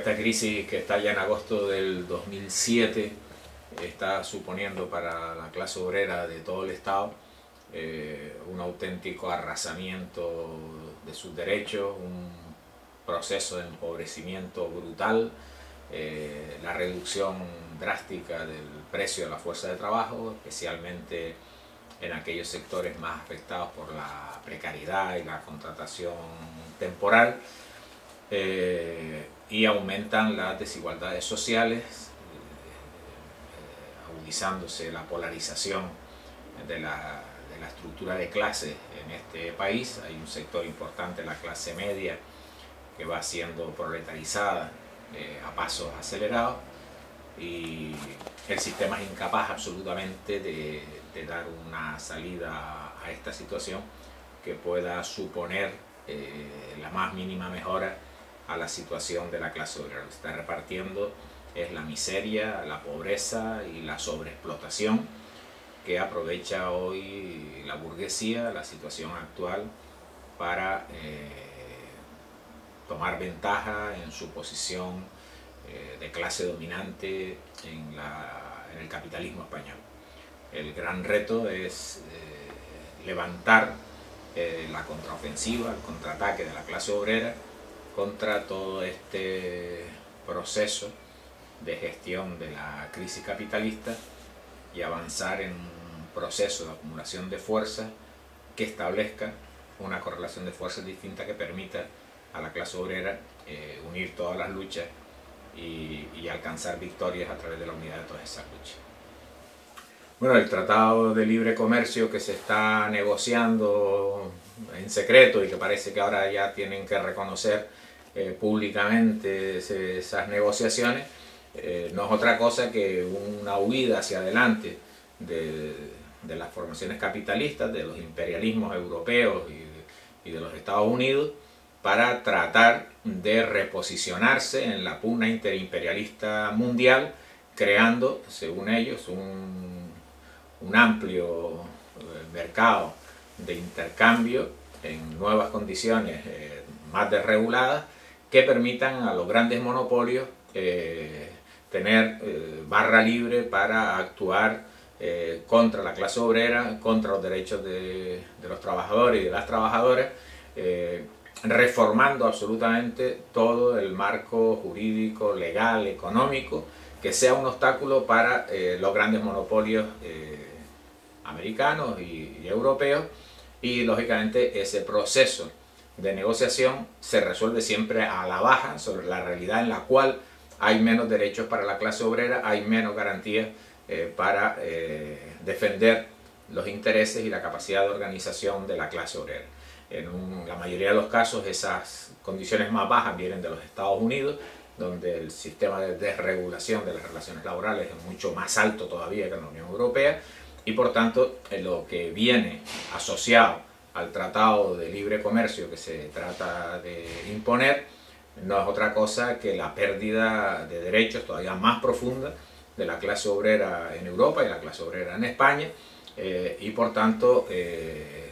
esta crisis que estalla en agosto del 2007 está suponiendo para la clase obrera de todo el Estado un auténtico arrasamiento de sus derechos, un proceso de empobrecimiento brutal, la reducción drástica del precio de la fuerza de trabajo, especialmente en aquellos sectores más afectados por la precariedad y la contratación temporal, y aumentan las desigualdades sociales, agudizándose la polarización de la estructura de clases en este país. Hay un sector importante, la clase media, que va siendo proletarizada a pasos acelerados, y el sistema es incapaz absolutamente de dar una salida a esta situación que pueda suponer la más mínima mejora a la situación de la clase obrera. Lo que está repartiendo es la miseria, la pobreza y la sobreexplotación que aprovecha hoy la burguesía, la situación actual, para tomar ventaja en su posición de clase dominante en el capitalismo español. El gran reto es levantar la contraofensiva, el contraataque de la clase obrera contra todo este proceso de gestión de la crisis capitalista y avanzar en un proceso de acumulación de fuerzas que establezca una correlación de fuerzas distinta que permita a la clase obrera unir todas las luchas y alcanzar victorias a través de la unidad de todas esas luchas. Bueno, el Tratado de Libre Comercio que se está negociando en secreto y que parece que ahora ya tienen que reconocer públicamente esas negociaciones, no es otra cosa que una huida hacia adelante de las formaciones capitalistas, de los imperialismos europeos y de los Estados Unidos, para tratar de reposicionarse en la pugna interimperialista mundial, creando, según ellos, un amplio mercado de intercambio en nuevas condiciones más desreguladas, que permitan a los grandes monopolios tener barra libre para actuar contra la clase obrera, contra los derechos de los trabajadores y de las trabajadoras, reformando absolutamente todo el marco jurídico, legal, económico, que sea un obstáculo para los grandes monopolios americanos y europeos. Y lógicamente ese proceso de negociación se resuelve siempre a la baja sobre la realidad en la cual hay menos derechos para la clase obrera, hay menos garantías para defender los intereses y la capacidad de organización de la clase obrera. En la mayoría de los casos esas condiciones más bajas vienen de los Estados Unidos, donde el sistema de desregulación de las relaciones laborales es mucho más alto todavía que en la Unión Europea, y por tanto lo que viene asociado al Tratado de Libre Comercio que se trata de imponer no es otra cosa que la pérdida de derechos todavía más profunda de la clase obrera en Europa y la clase obrera en España, y por tanto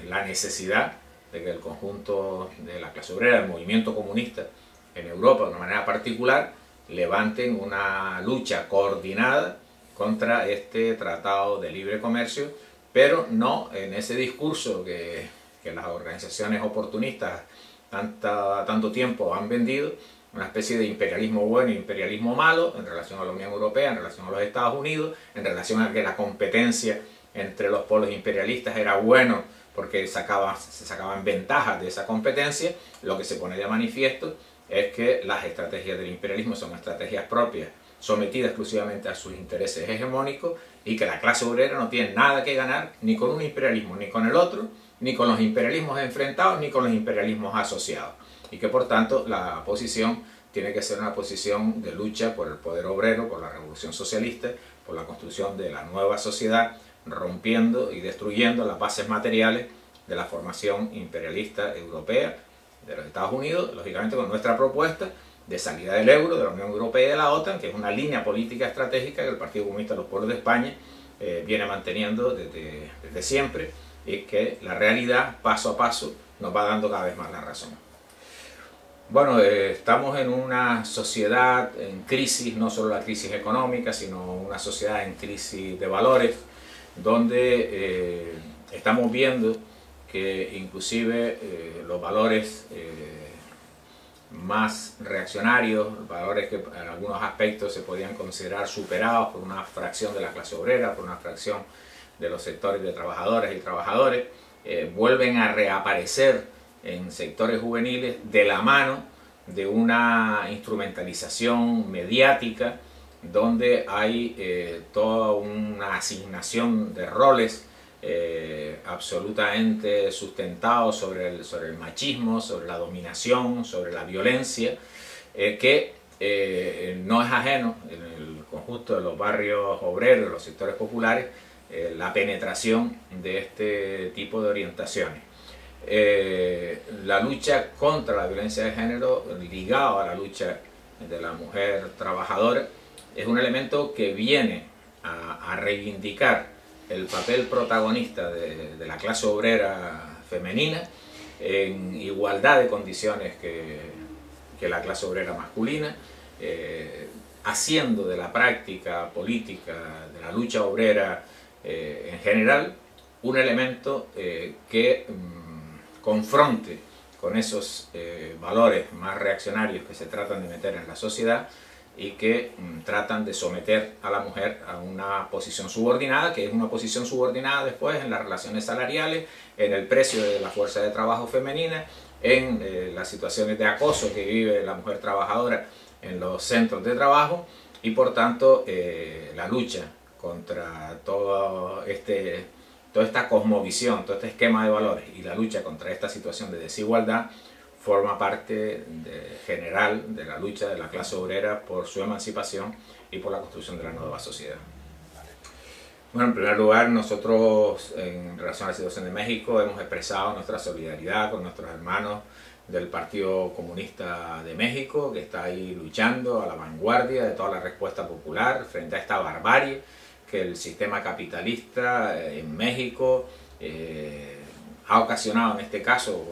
la necesidad de que el conjunto de la clase obrera, el movimiento comunista en Europa de una manera particular, levanten una lucha coordinada contra este Tratado de Libre Comercio, pero no en ese discurso que las organizaciones oportunistas tanto tiempo han vendido, una especie de imperialismo bueno e imperialismo malo en relación a la Unión Europea, en relación a los Estados Unidos, en relación a que la competencia entre los polos imperialistas era bueno porque se sacaban ventajas de esa competencia. Lo que se pone de manifiesto es que las estrategias del imperialismo son estrategias propias, sometidas exclusivamente a sus intereses hegemónicos, y que la clase obrera no tiene nada que ganar ni con un imperialismo ni con el otro, ni con los imperialismos enfrentados ni con los imperialismos asociados, y que por tanto la posición tiene que ser una posición de lucha por el poder obrero, por la revolución socialista, por la construcción de la nueva sociedad, rompiendo y destruyendo las bases materiales de la formación imperialista europea de los Estados Unidos, lógicamente con nuestra propuesta de salida del euro, de la Unión Europea y de la OTAN, que es una línea política estratégica que el Partido Comunista de los Pueblos de España viene manteniendo desde siempre, y que la realidad paso a paso nos va dando cada vez más la razón. Bueno, estamos en una sociedad en crisis, no solo la crisis económica, sino una sociedad en crisis de valores, donde estamos viendo que inclusive los valores más reaccionarios, valores que en algunos aspectos se podían considerar superados por una fracción de la clase obrera, por una fracción de los sectores de trabajadoras y trabajadores, vuelven a reaparecer en sectores juveniles de la mano de una instrumentalización mediática donde hay toda una asignación de roles absolutamente sustentados sobre el machismo, sobre la dominación, sobre la violencia, que no es ajeno en el conjunto de los barrios obreros, los sectores populares, la penetración de este tipo de orientaciones. La lucha contra la violencia de género, ligado a la lucha de la mujer trabajadora, es un elemento que viene a reivindicar el papel protagonista de la clase obrera femenina en igualdad de condiciones que la clase obrera masculina, haciendo de la práctica política, de la lucha obrera en general, un elemento que confronte con esos valores más reaccionarios que se tratan de meter en la sociedad y que tratan de someter a la mujer a una posición subordinada, que es una posición subordinada después en las relaciones salariales, en el precio de la fuerza de trabajo femenina, en las situaciones de acoso que vive la mujer trabajadora en los centros de trabajo, y por tanto la lucha contra toda esta cosmovisión, todo este esquema de valores y la lucha contra esta situación de desigualdad forma parte general de la lucha de la clase obrera por su emancipación y por la construcción de la nueva sociedad. Bueno, en primer lugar, nosotros en relación a la situación de México hemos expresado nuestra solidaridad con nuestros hermanos del Partido Comunista de México, que está ahí luchando a la vanguardia de toda la respuesta popular frente a esta barbarie que el sistema capitalista en México ha ocasionado, en este caso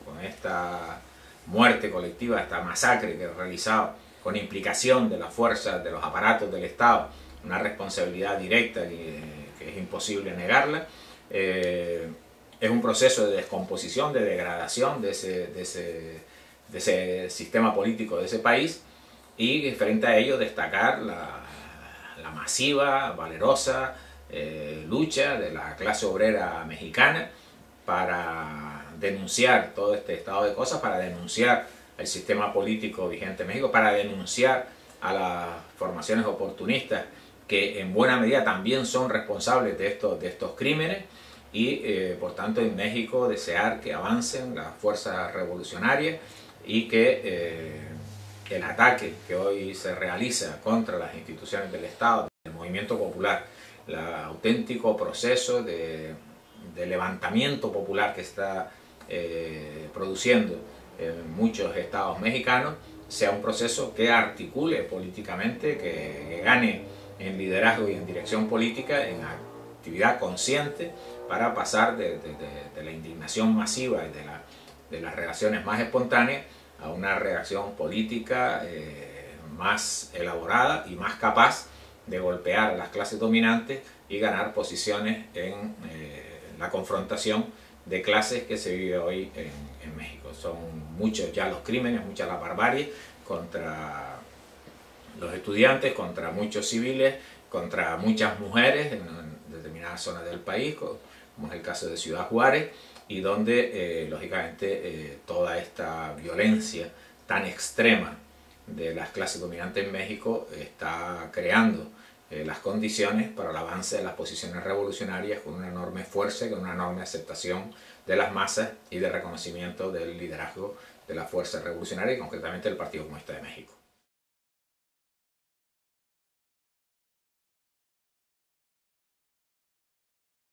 con esta muerte colectiva, esta masacre que ha realizado con implicación de las fuerzas, de los aparatos del Estado, una responsabilidad directa que es imposible negarla. Es un proceso de descomposición, de degradación de ese sistema político de ese país, y frente a ello destacar la masiva, valerosa lucha de la clase obrera mexicana para denunciar todo este estado de cosas, para denunciar el sistema político vigente en México, para denunciar a las formaciones oportunistas que en buena medida también son responsables de estos crímenes, y por tanto en México desear que avancen las fuerzas revolucionarias y que el ataque que hoy se realiza contra las instituciones del Estado, del movimiento popular, el auténtico proceso de levantamiento popular que está produciendo en muchos estados mexicanos, sea un proceso que articule políticamente, que gane en liderazgo y en dirección política, en actividad consciente, para pasar de la indignación masiva y de las reacciones más espontáneas a una reacción política más elaborada y más capaz de golpear a las clases dominantes y ganar posiciones en la confrontación de clases que se vive hoy en México. Son muchos ya los crímenes, mucha la barbarie contra los estudiantes, contra muchos civiles, contra muchas mujeres en determinadas zonas del país, como es el caso de Ciudad Juárez, y donde lógicamente toda esta violencia tan extrema de las clases dominantes en México está creando las condiciones para el avance de las posiciones revolucionarias con una enorme fuerza, con una enorme aceptación de las masas y de reconocimiento del liderazgo de la fuerza revolucionaria y concretamente del Partido Comunista de México.